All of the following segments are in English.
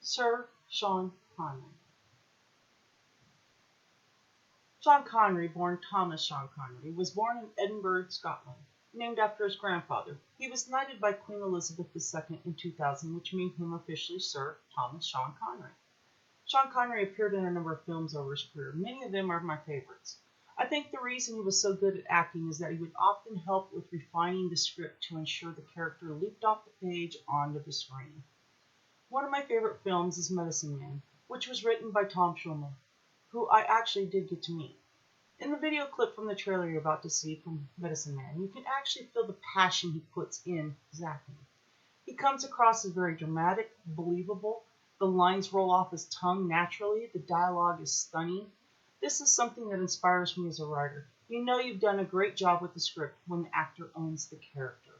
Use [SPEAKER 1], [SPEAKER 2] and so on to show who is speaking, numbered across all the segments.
[SPEAKER 1] Sir Sean Connery. Sean Connery, born Thomas Sean Connery, was born in Edinburgh, Scotland, named after his grandfather. He was knighted by Queen Elizabeth II in 2000, which made him officially Sir Thomas Sean Connery. Sean Connery appeared in a number of films over his career. Many of them are my favorites. I think the reason he was so good at acting is that he would often help with refining the script to ensure the character leaped off the page onto the screen. One of my favorite films is Medicine Man, which was written by Tom Schumer, who I actually did get to meet. In the video clip from the trailer you're about to see from Medicine Man, you can actually feel the passion he puts in his acting. He comes across as very dramatic, believable. The lines roll off his tongue naturally. The dialogue is stunning. This is something that inspires me as a writer. You know you've done a great job with the script when the actor owns the character.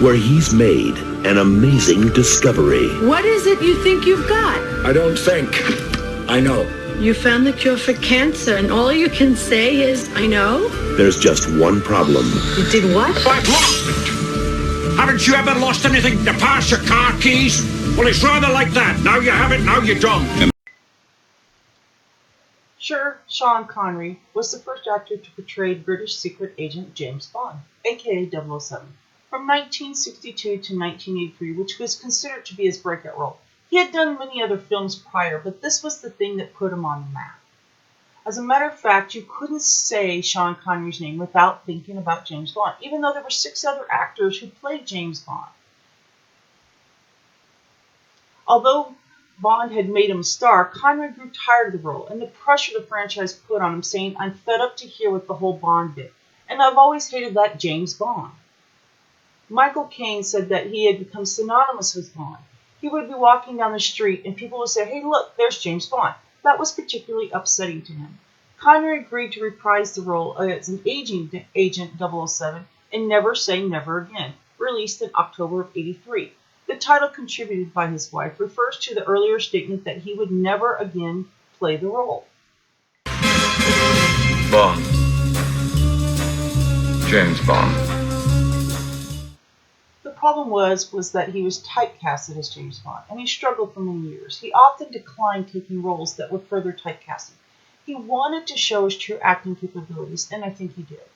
[SPEAKER 2] Where he's made an amazing discovery.
[SPEAKER 3] What is it you think you've got?
[SPEAKER 4] I don't think. I know.
[SPEAKER 3] You found the cure for cancer, and all you can say is, I know?
[SPEAKER 2] There's just one problem.
[SPEAKER 3] You did what?
[SPEAKER 4] I've lost it! Haven't you ever lost anything? You pass your car keys? Well, it's rather like that. Now you have it, now you don't.
[SPEAKER 1] Sir Sean Connery was the first actor to portray British secret agent James Bond, aka 007, from 1962 to 1983, which was considered to be his breakout role. He had done many other films prior, but this was the thing that put him on the map. As a matter of fact, you couldn't say Sean Connery's name without thinking about James Bond, even though there were 6 other actors who played James Bond. Although Bond had made him a star, Connery grew tired of the role and the pressure the franchise put on him, saying, "I'm fed up to hear what the whole Bond bit, and I've always hated that James Bond." Michael Caine said that he had become synonymous with Bond. He would be walking down the street and people would say, "Hey, look, there's James Bond." That was particularly upsetting to him. Connery agreed to reprise the role as an aging Agent 007 in Never Say Never Again, released in October of '83. The title, contributed by his wife, refers to the earlier statement that he would never again play the role.
[SPEAKER 5] Bond. James Bond.
[SPEAKER 1] The problem was that he was typecasted as James Bond, and he struggled for many years. He often declined taking roles that were further typecasted. He wanted to show his true acting capabilities, and I think he did.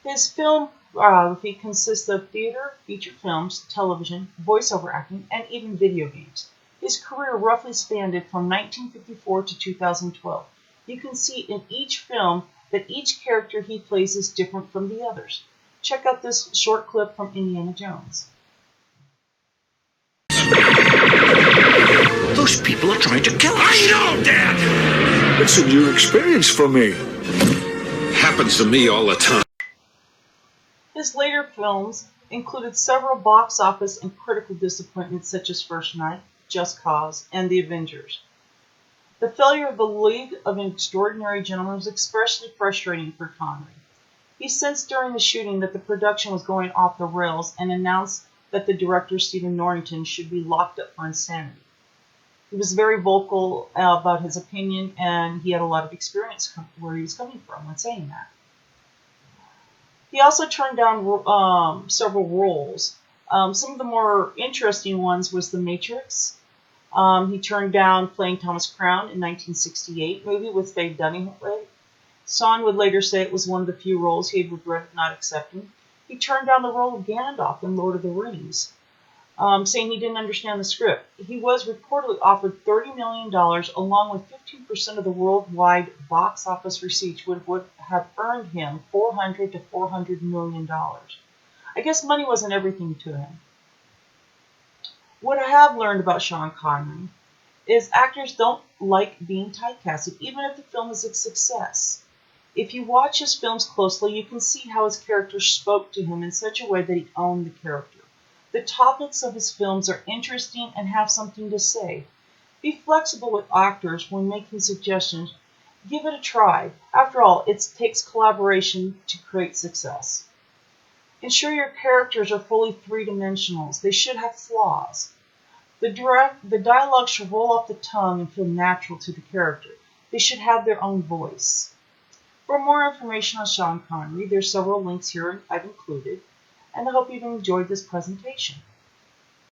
[SPEAKER 1] His filmography consists of theater, feature films, television, voiceover acting, and even video games. His career roughly spanned from 1954 to 2012. You can see in each film that each character he plays is different from the others. Check out this short clip from Indiana Jones.
[SPEAKER 4] Those people are trying to kill us. I know, Dad! It's a new experience for me. Happens to me all the time.
[SPEAKER 1] His later films included several box office and critical disappointments such as First Night, Just Cause, and The Avengers. The failure of the League of Extraordinary Gentlemen was especially frustrating for Connery. He sensed during the shooting that the production was going off the rails and announced that the director, Stephen Norrington, should be locked up for insanity. He was very vocal about his opinion, and he had a lot of experience where he was coming from when saying that. He also turned down several roles. Some of the more interesting ones was The Matrix. He turned down playing Thomas Crown in 1968 movie with Faye Dunaway. Son would later say it was one of the few roles he had regretted not accepting. He turned down the role of Gandalf in Lord of the Rings, saying he didn't understand the script. He was reportedly offered $30 million along with 15% of the worldwide box office receipts, which would have earned him $400 to $400 million. I guess money wasn't everything to him. What I have learned about Sean Connery is actors don't like being typecasted, even if the film is a success. If you watch his films closely, you can see how his character spoke to him in such a way that he owned the character. The topics of his films are interesting and have something to say. Be flexible with actors when making suggestions. Give it a try. After all, it takes collaboration to create success. Ensure your characters are fully three-dimensional. They should have flaws. The dialogue should roll off the tongue and feel natural to the character. They should have their own voice. For more information on Sean Connery, there's several links here I've included, and I hope you've enjoyed this presentation.